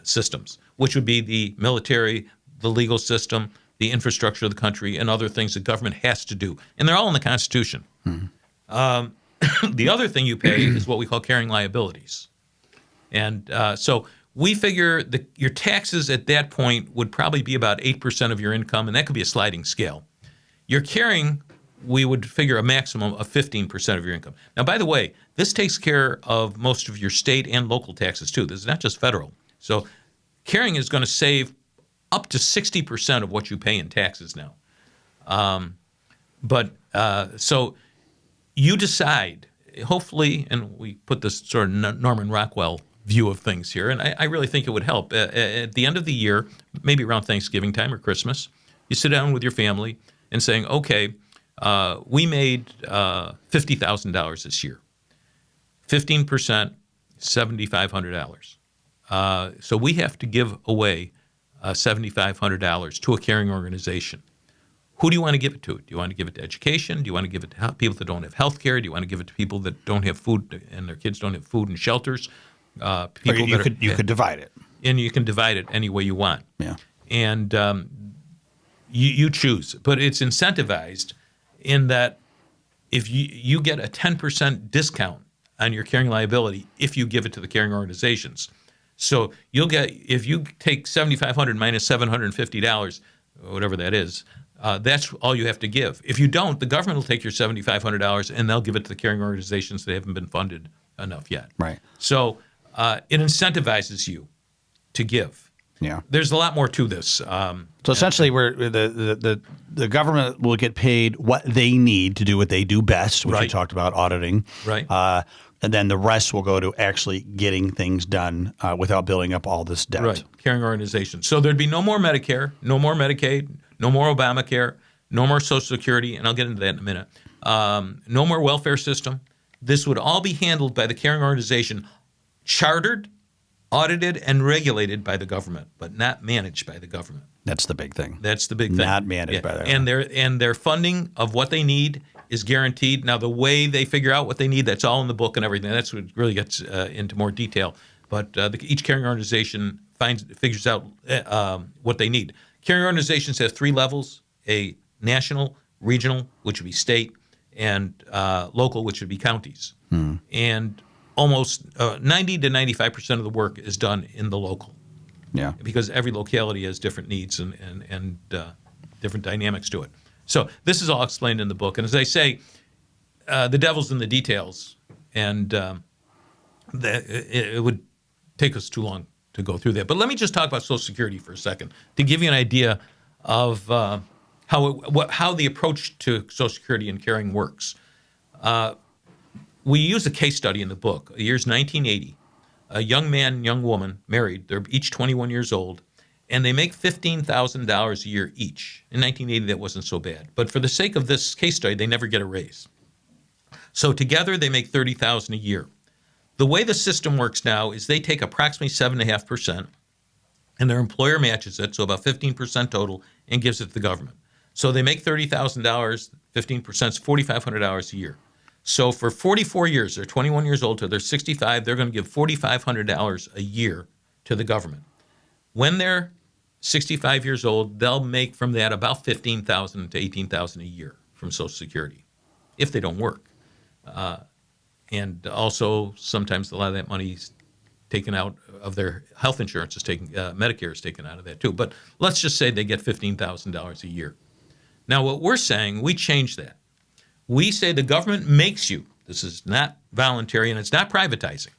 systems, which would be the military, the legal system, the infrastructure of the country, and other things the government has to do. And they're all in the Constitution. Mm-hmm. The other thing you pay is what we call carrying liabilities. And so we figure that your taxes at that point would probably be about 8% of your income, and that could be a sliding scale. Your carrying, we would figure a maximum of 15% of your income. Now, by the way, this takes care of most of your state and local taxes, too. This is not just federal. So carrying is going to save up to 60% of what you pay in taxes now. So you decide, hopefully, and we put this sort of Norman Rockwell view of things here, and I really think it would help. At the end of the year, maybe around Thanksgiving time or Christmas, you sit down with your family and saying, okay, we made $50,000 this year. 15%, $7,500. So we have to give away $7,500 to a caring organization. Who do you want to give it to? Do you want to give it to education? Do you want to give it to people that don't have health care? Do you want to give it to people that don't have food and their kids don't have food and shelters? You could divide it. And you can divide it any way you want. Yeah. And you choose. But it's incentivized in that if you get a 10% discount on your caring liability if you give it to the caring organizations. So you'll get, if you take $7,500 minus $750, whatever that is, that's all you have to give. If you don't, the government will take your $7,500 and they'll give it to the caring organizations that haven't been funded enough yet. Right. So it incentivizes you to give. Yeah. There's a lot more to this. So essentially, where the government will get paid what they need to do what they do best, which we talked about, auditing. Right. And then the rest will go to actually getting things done without building up all this debt. Right. Caring organizations. So there'd be no more Medicare, no more Medicaid, no more Obamacare, no more Social Security, and I'll get into that in a minute. No more welfare system. This would all be handled by the caring organization, chartered audited and regulated by the government, but not managed by the government. That's the big thing. That's the big thing. Not managed by the government. And their funding of what they need is guaranteed. Now, the way they figure out what they need, that's all in the book and everything. That's what really gets into more detail. But each carrying organization figures out what they need. Carrying organizations have 3 levels: a national, regional, which would be state, and local, which would be counties. And almost 90 to 95% of the work is done in the local. Yeah. Because every locality has different needs and different dynamics to it. So this is all explained in the book. And as I say, the devil's in the details, and it would take us too long to go through that. But let me just talk about Social Security for a second to give you an idea of how the approach to Social Security and caring works. We use a case study in the book. The year's 1980. A young man and young woman married. They're each 21 years old, and they make $15,000 a year each. In 1980, that wasn't so bad. But for the sake of this case study, they never get a raise. So together, they make $30,000 a year. The way the system works now is they take approximately 7.5%, and their employer matches it, so about 15% total, and gives it to the government. So they make $30,000, 15% is $4,500 a year. So for 44 years, they're 21 years old till they're 65, they're going to give $4,500 a year to the government. When they're 65 years old, they'll make from that about $15,000 to $18,000 a year from Social Security, if they don't work. And also, sometimes a lot of that money is taken out of their health insurance, Medicare is taken out of that too. But let's just say they get $15,000 a year. Now, what we're saying, we change that. We say the government makes you, this is not voluntary and it's not privatizing.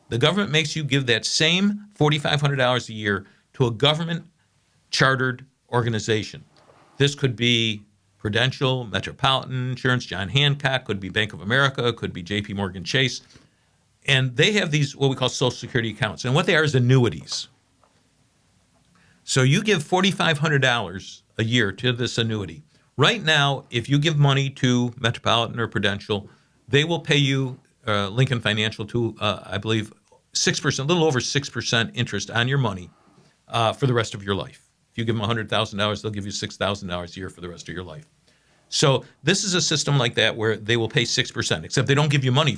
The government makes you give that same $4,500 a year to a government chartered organization. This could be Prudential, Metropolitan Insurance, John Hancock, could be Bank of America, could be JP Morgan Chase. And they have these, what we call Social Security accounts. And what they are is annuities. So you give $4,500 a year to this annuity. Right now, if you give money to Metropolitan or Prudential, they will pay you, Lincoln Financial, to, I believe, 6%, a little over 6% interest on your money for the rest of your life. If you give them $100,000, they'll give you $6,000 a year for the rest of your life. So this is a system like that where they will pay 6%, except they don't give you money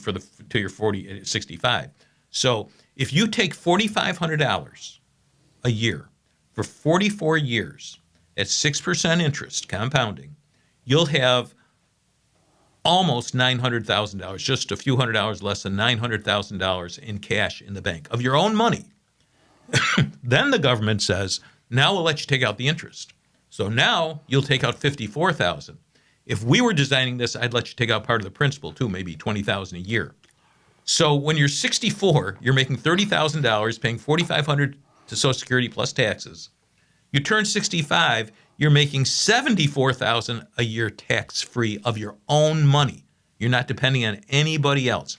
till you're 65. So if you take $4,500 a year for 44 years at 6% interest, compounding, you'll have almost $900,000, just a few $100 less than $900,000 in cash in the bank of your own money. Then the government says, now we'll let you take out the interest. So now you'll take out $54,000. If we were designing this, I'd let you take out part of the principal too, maybe $20,000 a year. So when you're 64, you're making $30,000, paying $4,500 to Social Security plus taxes. You turn 65, you're making $74,000 a year tax-free of your own money. You're not depending on anybody else.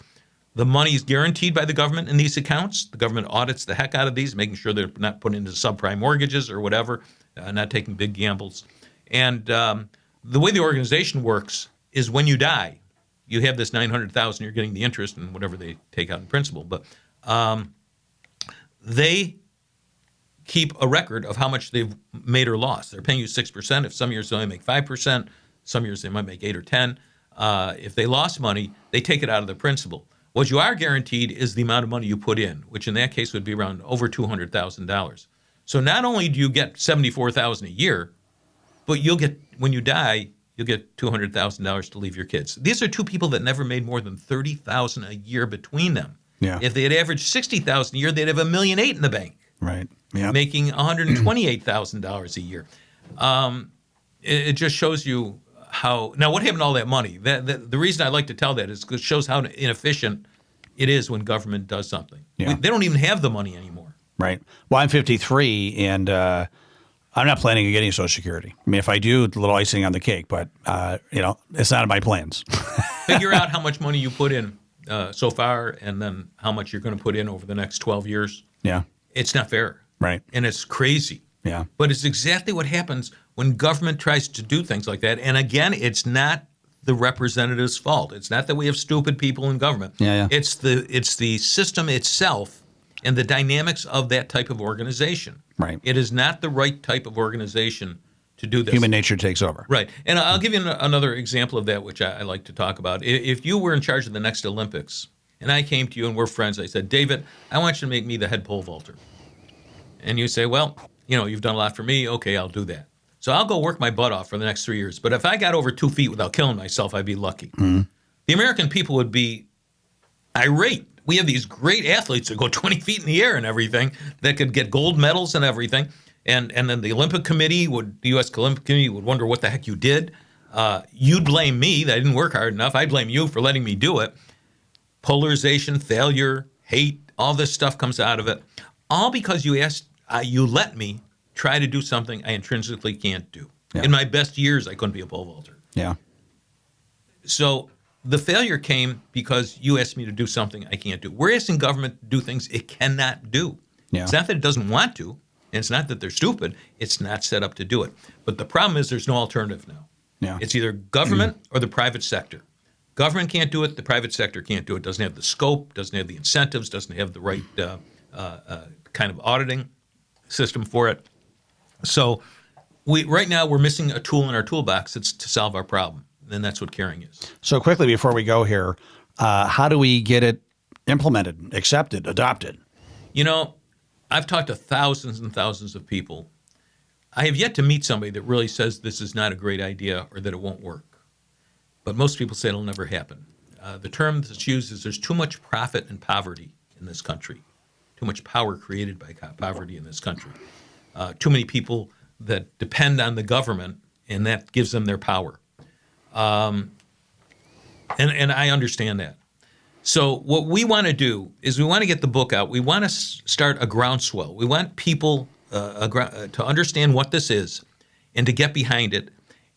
The money is guaranteed by the government in these accounts. The government audits the heck out of these, making sure they're not put into subprime mortgages or whatever, not taking big gambles. And the way the organization works is when you die, you have this $900,000, you're getting the interest and whatever they take out in principal. But they keep a record of how much they've made or lost. They're paying you 6%. If some years they only make 5%, some years they might make 8 or 10. If they lost money, they take it out of the principal. What you are guaranteed is the amount of money you put in, which in that case would be around over $200,000. So not only do you get $74,000 a year, but you'll get, when you die, you'll get $200,000 to leave your kids. These are two people that never made more than $30,000 a year between them. Yeah. If they had averaged $60,000 a year, they'd have $1.8 million in the bank. Right. Yeah. Making $128,000 a year. It just shows you how. Now, what happened to all that money? The reason I like to tell that is because it shows how inefficient it is when government does something. Yeah. They don't even have the money anymore. Right. Well, I'm 53, and I'm not planning on getting Social Security. I mean, if I do, it's a little icing on the cake, but it's not in my plans. Figure out how much money you put in so far, and then how much you're going to put in over the next 12 years. Yeah. It's not fair. Right. And it's crazy. Yeah. But it's exactly what happens when government tries to do things like that. And again, it's not the representative's fault. It's not that we have stupid people in government. Yeah. It's the system itself and the dynamics of that type of organization. Right. It is not the right type of organization to do this. Human nature takes over. Right. And I'll give you another example of that, which I like to talk about. If you were in charge of the next Olympics, and I came to you and we're friends, I said, David, I want you to make me the head pole vaulter. And you say, well, you've done a lot for me. Okay, I'll do that. So I'll go work my butt off for the next 3 years. But if I got over 2 feet without killing myself, I'd be lucky. Mm-hmm. The American people would be irate. We have these great athletes that go 20 feet in the air and everything that could get gold medals and everything. And then the Olympic Committee the U.S. Olympic Committee would wonder what the heck you did. You'd blame me that I didn't work hard enough. I'd blame you for letting me do it. Polarization, failure, hate, all this stuff comes out of it. All because you let me try to do something I intrinsically can't do. Yeah. In my best years, I couldn't be a pole vaulter. Yeah. So the failure came because you asked me to do something I can't do. We're asking government to do things it cannot do. Yeah. It's not that it doesn't want to, and it's not that they're stupid. It's not set up to do it. But the problem is there's no alternative now. Yeah. It's either government or the private sector. Government can't do it. The private sector can't do it. Doesn't have the scope, doesn't have the incentives, doesn't have the right kind of auditing system for it. So right now we're missing a tool in our toolbox that's to solve our problem, and that's what caring is. So quickly before we go here, how do we get it implemented, accepted, adopted? I've talked to thousands and thousands of people. I have yet to meet somebody that really says this is not a great idea or that it won't work. But most people say it'll never happen. The term that's used is there's too much profit and poverty in this country, too much power created by poverty in this country, too many people that depend on the government, and that gives them their power. And I understand that. So what we want to do is we want to get the book out. We want to start a groundswell. We want people to understand what this is and to get behind it.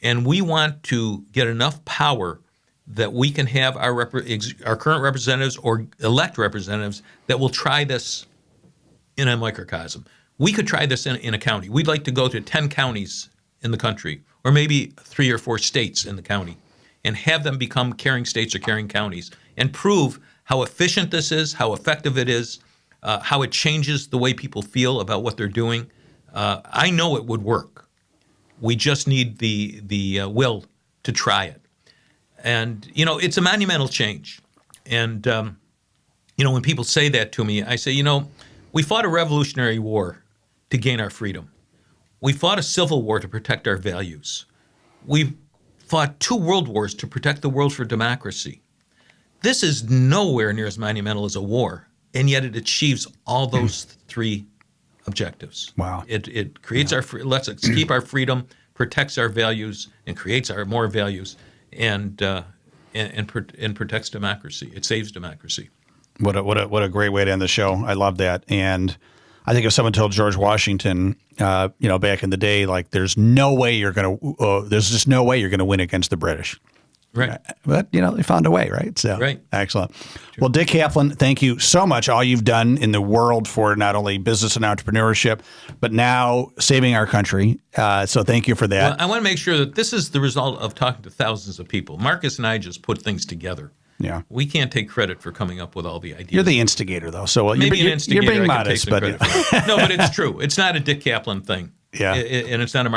And we want to get enough power that we can have our current representatives or elect representatives that will try this in a microcosm. We could try this in a county. We'd like to go to 10 counties in the country, or maybe 3 or 4 states in the county, and have them become caring states or caring counties, and prove how efficient this is, how effective it is, how it changes the way people feel about what they're doing. I know it would work. We just need the will to try it. And, it's a monumental change. And, when people say that to me, I say, we fought a revolutionary war to gain our freedom. We fought a civil war to protect our values. We fought 2 world wars to protect the world for democracy. This is nowhere near as monumental as a war, and yet it achieves all those 3 objectives. Wow. It creates lets us keep our freedom, protects our values, and creates our more values, and protects democracy. It saves democracy. What a great way to end the show. I love that. And I think if someone told George Washington, back in the day, like there's just no way you're going to win against the British. Right. But, they found a way, right? So, right. Excellent. True. Well, Dick Kaplan, thank you so much. All you've done in the world for not only business and entrepreneurship, but now saving our country. So thank you for that. Well, I want to make sure that this is the result of talking to thousands of people. Marcus and I just put things together. Yeah. We can't take credit for coming up with all the ideas. You're the instigator, though. So maybe an instigator. You're being modest, but no, but it's true. It's not a Dick Kaplan thing. Yeah. And it's not a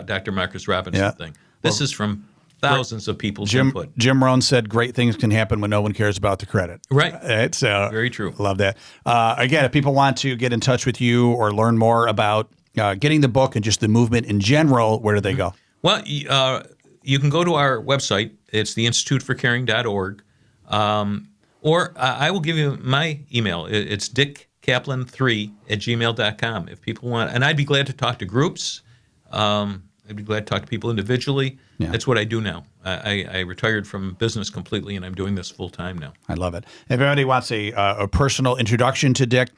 Dr. Marcus Robinson thing. This is from thousands of people's input. Jim Rohn said great things can happen when no one cares about the credit. Right. So very true. Love that. Again, if people want to get in touch with you or learn more about getting the book and just the movement in general, where do they go? Well, you can go to our website. It's theinstituteforcaring.org. Or I will give you my email. It's dickkaplan3@gmail.com if people want. And I'd be glad to talk to groups. I'd be glad to talk to people individually. Yeah. That's what I do now. I retired from business completely, and I'm doing this full time now. I love it. If anybody wants a personal introduction to Dick,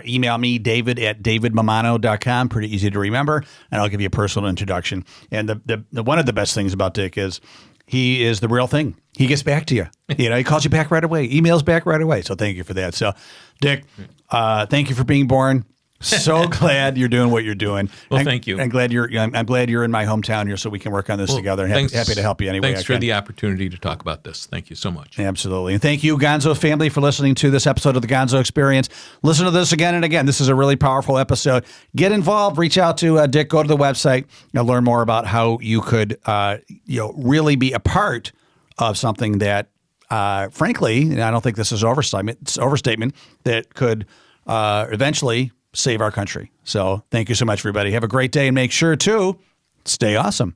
email me, david@davidmamano.com. Pretty easy to remember, and I'll give you a personal introduction. And the one of the best things about Dick is he is the real thing. He gets back to you. He calls you back right away, emails back right away. So thank you for that. So, Dick, thank you for being born. So glad you're doing what you're doing. Well, thank you. I'm glad you're in my hometown here, so we can work on this together. And happy to help you any way I can. Thanks for the opportunity to talk about this. Thank you so much. Absolutely. And thank you, Gonzo family, for listening to this episode of the Gonzo Experience. Listen to this again and again. This is a really powerful episode. Get involved. Reach out to Dick. Go to the website and learn more about how you could really be a part of something that, frankly, and I don't think this is overstatement, that could eventually save our country. So thank you so much, everybody. Have a great day, and make sure to stay awesome.